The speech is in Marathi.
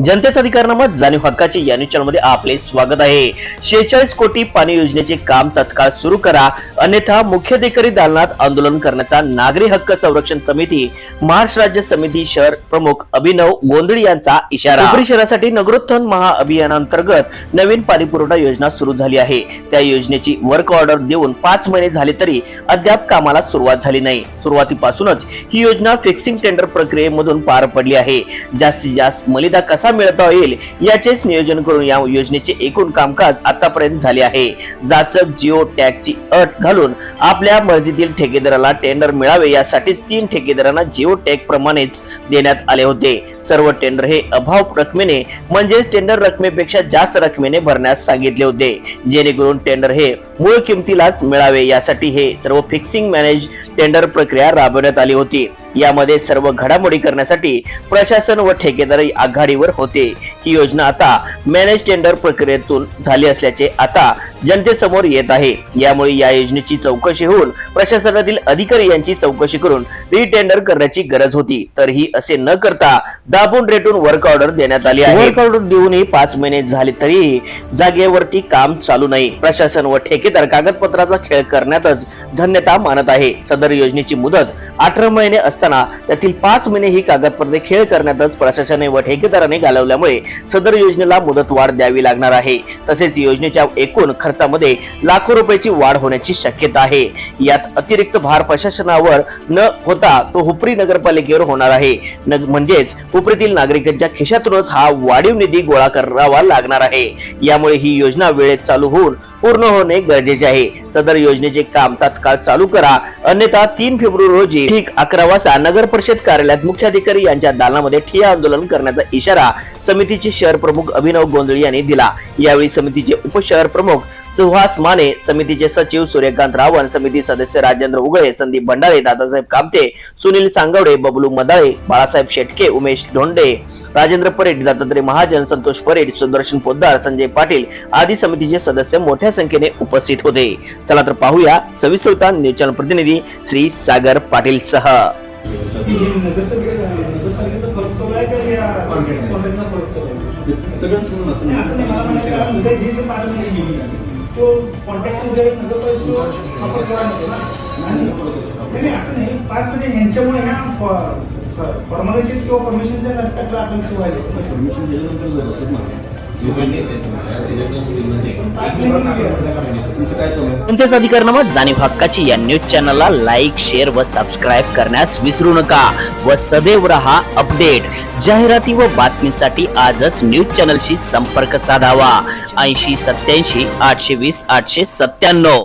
जनतेचा अधिकारनामा जाणीव हक्काचे या न्यूज चॅनलमध्ये आपले स्वागत आहे। 46 कोटी पाणी योजनेचे काम तत्काळ सुरू करा, अन्यथा मुख्याधिकारी दालनात आंदोलन करण्याचा नागरी हक्क संरक्षण समिती महाराष्ट्र राज्य समिती शहर प्रमुख अभिनव गोंधळी यांचा इशारा। कोपरी शहरासाठी नगरोत्थान महाअभियानांतर्गत नवीन पाणी पुरवठा योजना सुरू झाली आहे। त्या योजनेची वर्क ऑर्डर देऊन 5 महिने झाले तरी अद्याप कामाला सुरुवात झाली नाही। सुरुवातीपासूनच ही योजना फिक्सिंग टेंडर प्रक्रियेमधून पार पडली आहे। जास्तीत जास्त मलिदा कसा मिळवता येईल याचेच नियोजन करून या योजनेचे एकूण कामकाज आतापर्यंत झाले आहे। जाचक जिओ टॅगची अट घालून आपल्या मर्जीतील ठेकेदाराला टेंडर मिळावे यासाठीच 3 ठेकेदारांना जिओ टॅग प्रमाणेच देण्यात आले होते। सर्व टेंडर हे अभाव रकमेने म्हणजे टेंडर रकमेपेक्षा जास्त रकमेने भरण्यास सांगितले होते, जेणेकरून टेंडर हे मूळ किमतीलाच मिळावे यासाठी हे सर्व फिक्सिंग मॅनेज टेंडर प्रक्रिया राबवण्यात आली होती। यामध्ये सर्व घडामोडी करण्यासाठी प्रशासन व ठेकेदार आघाडीवर होते। ही योजना आता मॅनेज टेंडर प्रक्रियेतून झाली असल्याचे आता जनतेसमोर येत आहे। यामुळे या योजनेची चौकशी होऊन प्रशासनातील अधिकारी यांची चौकशी करून रिटेंडर करण्याची गरज होती, तरीही असे न करता दाबून रेटून वर्क ऑर्डर देण्यात आली आहे। वर्क ऑर्डर देऊनही 5 महिने झाले तरीही जागेवरती काम चालू नाही। प्रशासन व ठेकेदार कागदपत्राचा खेळ करण्यातच धन्यता मानत आहे। सदर योजनेची मुदत 18 महिने असताना त्यातील 5 महिने ही कागदपत्रे खेळ करण्यातच प्रशासनाने व ठेकेदाराने घालवल्यामुळे सदर योजनेला मुदतवाढ द्यावी लागणार आहे। तसेच योजनेच्या एकूण खर्चामध्ये लाखो रुपयाची वाढ होण्याची शक्यता आहे। यात अतिरिक्त भार प्रशासनावर न होता तो हुपरी नगरपालिकेवर होणार आहे। म्हणजेच हुपरीतील नागरिकांच्या खिशातूनच हा वाढीव निधी गोळा करावा लागणार आहे। यामुळे ही योजना वेळेत चालू होऊन पूर्ण होणे गरजेचे आहे। सदर योजनेचे काम तात्काळ चालू करा, अन्यथा 3 फेब्रुवारी रोजी ठीक 11 वाजता नगर परिषद कार्यालयात मुख्याधिकारी यांच्या दालनामध्ये ठिय्या आंदोलन करण्याचा इशारा समितीचे शहर प्रमुख अभिनव गोंधळी यांनी दिला। यावेळी समितीचे उपशहर प्रमुख सुहास माने, समितीचे सचिव सूर्यकांत रावण, समिती सदस्य राजेंद्र उगळे, संदीप भंडारे, दादासाहेब कामते, सुनील सांगवडे, बबलू मदाळे, बाळासाहेब शेटके, उमेश धोंडे, राजेंद्र परेड, दत्तात्रय महाजन, संतोष परेड, सुदर्शन पोद्दार, संजय पाटील आदी समितीचे सदस्य मोठ्या संख्येने उपस्थित होते। चला तर पाहूया सविस्तर न्यूज चॅनल प्रतिनिधी श्री सागर पाटील सह। फॉर्मॅलिटीज किंवा परमिशनच्या घटकातला असं विषय व्हायला परमिशन दिल्यानंतर जर असत ना जनतेचा अधिकारनामा जाणीव हक्काची या न्यूज चॅनलला लाईक, शेअर व सबस्क्राईब करण्यास विसरू नका व सदैव रहा अपडेट। जाहिराती व बातमीसाठी आजच न्यूज चॅनलशी संपर्क साधावा। 80 87 820 897।